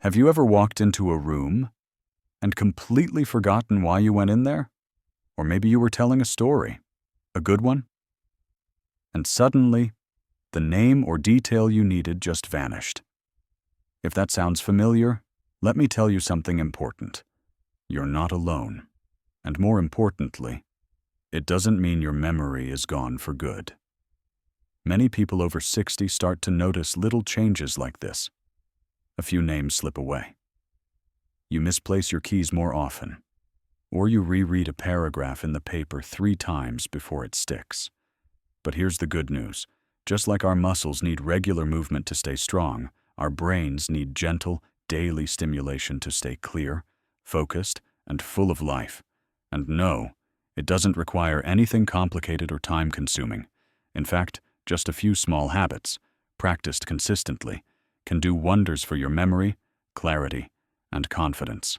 Have you ever walked into a room and completely forgotten why you went in there? Or maybe you were telling a story, a good one, and suddenly the name or detail you needed just vanished. If that sounds familiar, let me tell you something important. You're not alone. And more importantly, it doesn't mean your memory is gone for good. Many people over 60 start to notice little changes like this. A few names slip away. You misplace your keys more often, or you reread a paragraph in the paper 3 times before it sticks. But here's the good news. Just like our muscles need regular movement to stay strong, our brains need gentle, daily stimulation to stay clear, focused, and full of life. And no, it doesn't require anything complicated or time-consuming. In fact, just a few small habits, practiced consistently, can do wonders for your memory, clarity, and confidence.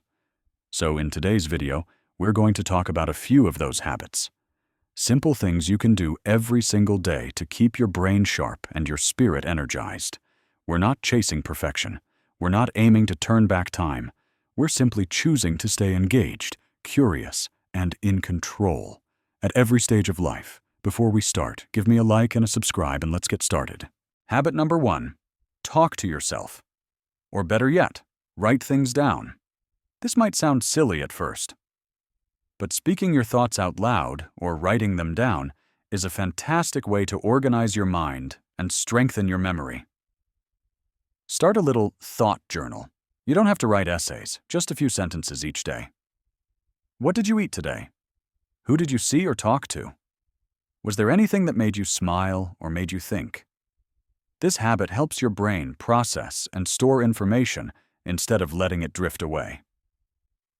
So in today's video, we're going to talk about a few of those habits. Simple things you can do every single day to keep your brain sharp and your spirit energized. We're not chasing perfection. We're not aiming to turn back time. We're simply choosing to stay engaged, curious, and in control at every stage of life. Before we start, give me a like and a subscribe and let's get started. Habit number 1, talk to yourself. Or better yet, write things down. This might sound silly at first, but speaking your thoughts out loud or writing them down is a fantastic way to organize your mind and strengthen your memory. Start a little thought journal. You don't have to write essays, just a few sentences each day. What did you eat today? Who did you see or talk to? Was there anything that made you smile or made you think? This habit helps your brain process and store information instead of letting it drift away.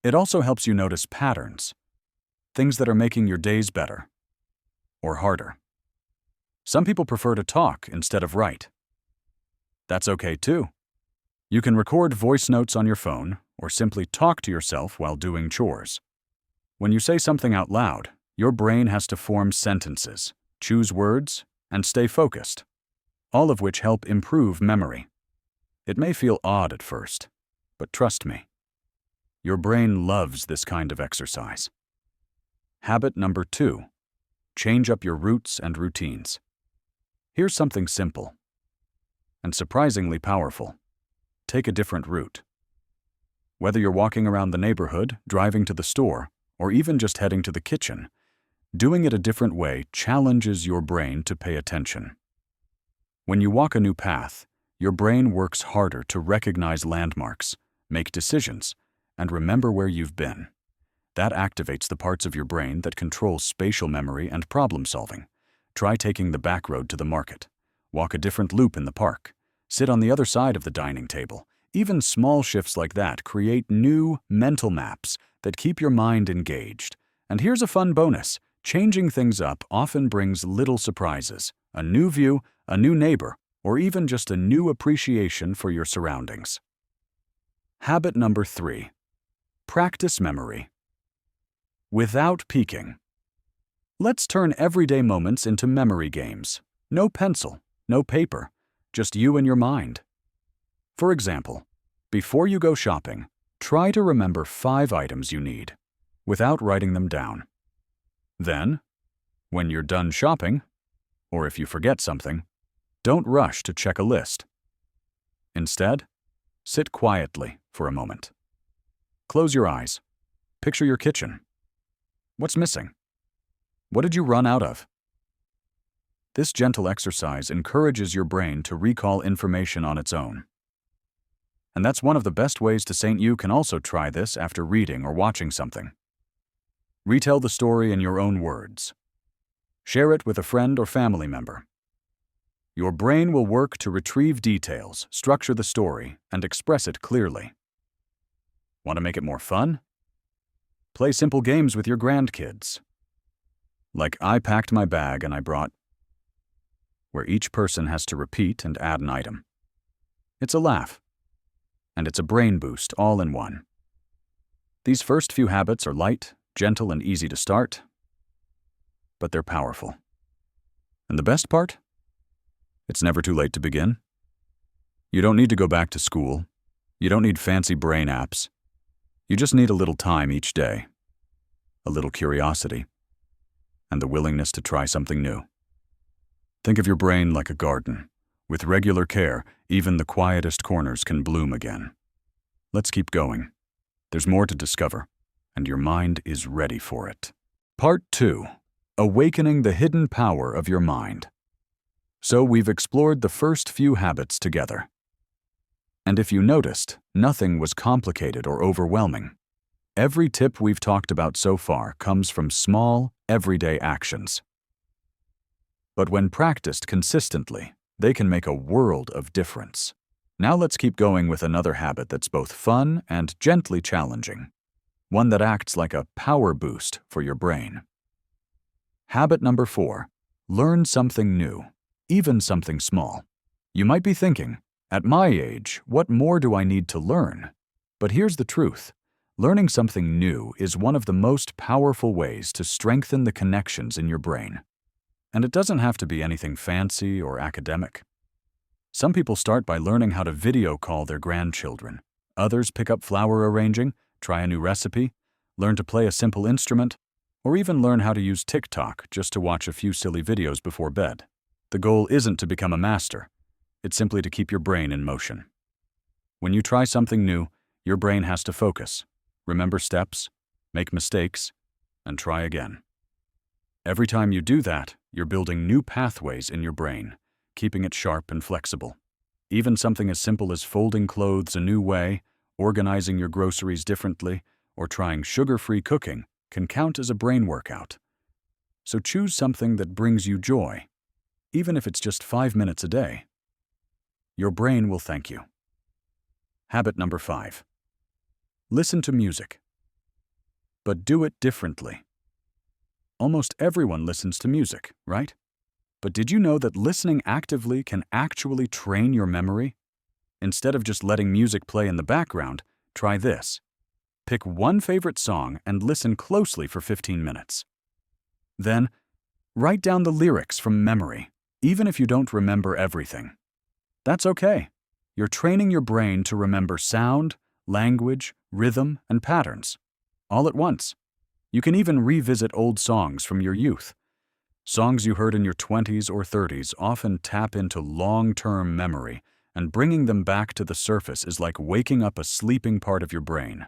It also helps you notice patterns, things that are making your days better or harder. Some people prefer to talk instead of write. That's okay too. You can record voice notes on your phone or simply talk to yourself while doing chores. When you say something out loud, your brain has to form sentences, choose words, and stay focused, all of which help improve memory. It may feel odd at first, but trust me, your brain loves this kind of exercise. Habit number 2, change up your routes and routines. Here's something simple and surprisingly powerful. Take a different route. Whether you're walking around the neighborhood, driving to the store, or even just heading to the kitchen, doing it a different way challenges your brain to pay attention. When you walk a new path, your brain works harder to recognize landmarks, make decisions, and remember where you've been. That activates the parts of your brain that control spatial memory and problem solving. Try taking the back road to the market. Walk a different loop in the park. Sit on the other side of the dining table. Even small shifts like that create new mental maps that keep your mind engaged. And here's a fun bonus. Changing things up often brings little surprises, a new view, a new neighbor, or even just a new appreciation for your surroundings. Habit number 3, practice memory without peeking. Let's turn everyday moments into memory games. No pencil, no paper, just you and your mind. For example, before you go shopping, try to remember 5 items you need without writing them down. Then, when you're done shopping, or if you forget something, don't rush to check a list. Instead, sit quietly for a moment. Close your eyes. Picture your kitchen. What's missing? What did you run out of? This gentle exercise encourages your brain to recall information on its own. And that's one of the best ways to St. You can also try this after reading or watching something. Retell the story in your own words. Share it with a friend or family member. Your brain will work to retrieve details, structure the story, and express it clearly. Want to make it more fun? Play simple games with your grandkids. Like I packed my bag and I brought, where each person has to repeat and add an item. It's a laugh, and it's a brain boost all in one. These first few habits are light, gentle, and easy to start, but they're powerful. And the best part? It's never too late to begin. You don't need to go back to school. You don't need fancy brain apps. You just need a little time each day, a little curiosity, and the willingness to try something new. Think of your brain like a garden. With regular care, even the quietest corners can bloom again. Let's keep going. There's more to discover, and your mind is ready for it. Part 2. Awakening the hidden power of your mind. So we've explored the first few habits together. And if you noticed, nothing was complicated or overwhelming. Every tip we've talked about so far comes from small, everyday actions. But when practiced consistently, they can make a world of difference. Now let's keep going with another habit that's both fun and gently challenging. One that acts like a power boost for your brain. Habit number 4. Learn something new, even something small. You might be thinking, at my age, what more do I need to learn? But here's the truth. Learning something new is one of the most powerful ways to strengthen the connections in your brain. And it doesn't have to be anything fancy or academic. Some people start by learning how to video call their grandchildren. Others pick up flower arranging, try a new recipe, learn to play a simple instrument, or even learn how to use TikTok just to watch a few silly videos before bed. The goal isn't to become a master. It's simply to keep your brain in motion. When you try something new, your brain has to focus, remember steps, make mistakes, and try again. Every time you do that, you're building new pathways in your brain, keeping it sharp and flexible. Even something as simple as folding clothes a new way, organizing your groceries differently, or trying sugar-free cooking can count as a brain workout. So choose something that brings you joy, even if it's just 5 minutes a day. Your brain will thank you. Habit number 5. Listen to music. But do it differently. Almost everyone listens to music, right? But did you know that listening actively can actually train your memory? Instead of just letting music play in the background, try this. Pick one favorite song and listen closely for 15 minutes. Then, write down the lyrics from memory, even if you don't remember everything. That's okay. You're training your brain to remember sound, language, rhythm, and patterns, all at once. You can even revisit old songs from your youth. Songs you heard in your 20s or 30s often tap into long-term memory, and bringing them back to the surface is like waking up a sleeping part of your brain.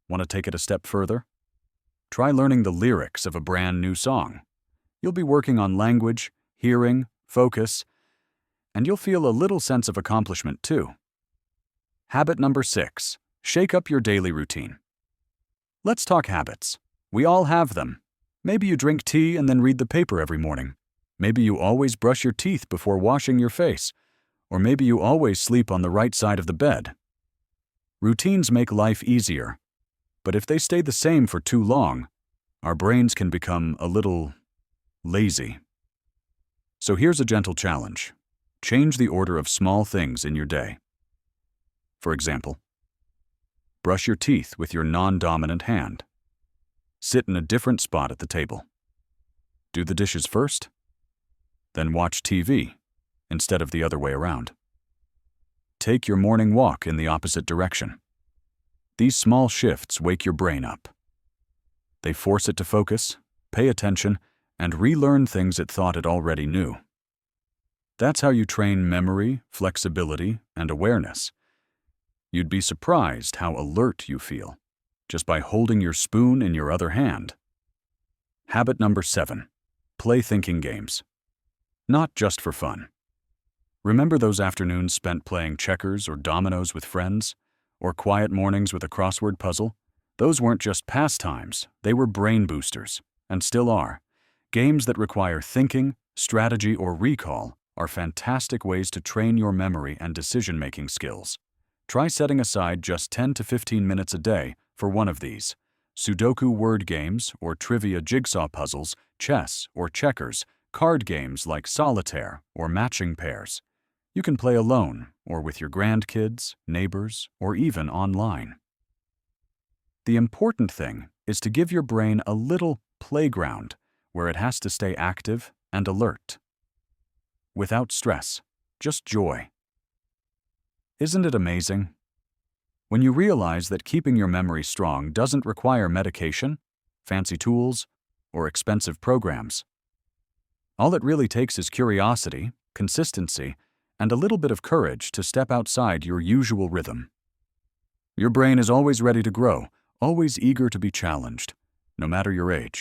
Want to take it a step further? Try learning the lyrics of a brand new song. You'll be working on language, hearing, focus, and you'll feel a little sense of accomplishment too. Habit number 6. Shake up your daily routine. Let's talk habits. We all have them. Maybe you drink tea and then read the paper every morning. Maybe you always brush your teeth before washing your face. Or maybe you always sleep on the right side of the bed. Routines make life easier. But if they stay the same for too long, our brains can become a little lazy. So here's a gentle challenge. Change the order of small things in your day. For example, brush your teeth with your non-dominant hand. Sit in a different spot at the table. Do the dishes first, then watch TV instead of the other way around. Take your morning walk in the opposite direction. These small shifts wake your brain up. They force it to focus, pay attention, and relearn things it thought it already knew. That's how you train memory, flexibility, and awareness. You'd be surprised how alert you feel just by holding your spoon in your other hand. Habit number 7. Play thinking games. Not just for fun. Remember those afternoons spent playing checkers or dominoes with friends? Or quiet mornings with a crossword puzzle? Those weren't just pastimes, they were brain boosters, and still are. Games that require thinking, strategy, or recall are fantastic ways to train your memory and decision-making skills. Try setting aside just 10 to 15 minutes a day for one of these. Sudoku word games or trivia jigsaw puzzles, chess or checkers, card games like solitaire or matching pairs. You can play alone or with your grandkids, neighbors, or even online. The important thing is to give your brain a little playground where it has to stay active and alert. Without stress, just joy. Isn't it amazing? When you realize that keeping your memory strong doesn't require medication, fancy tools, or expensive programs. All it really takes is curiosity, consistency, and a little bit of courage to step outside your usual rhythm. Your brain is always ready to grow, always eager to be challenged, no matter your age.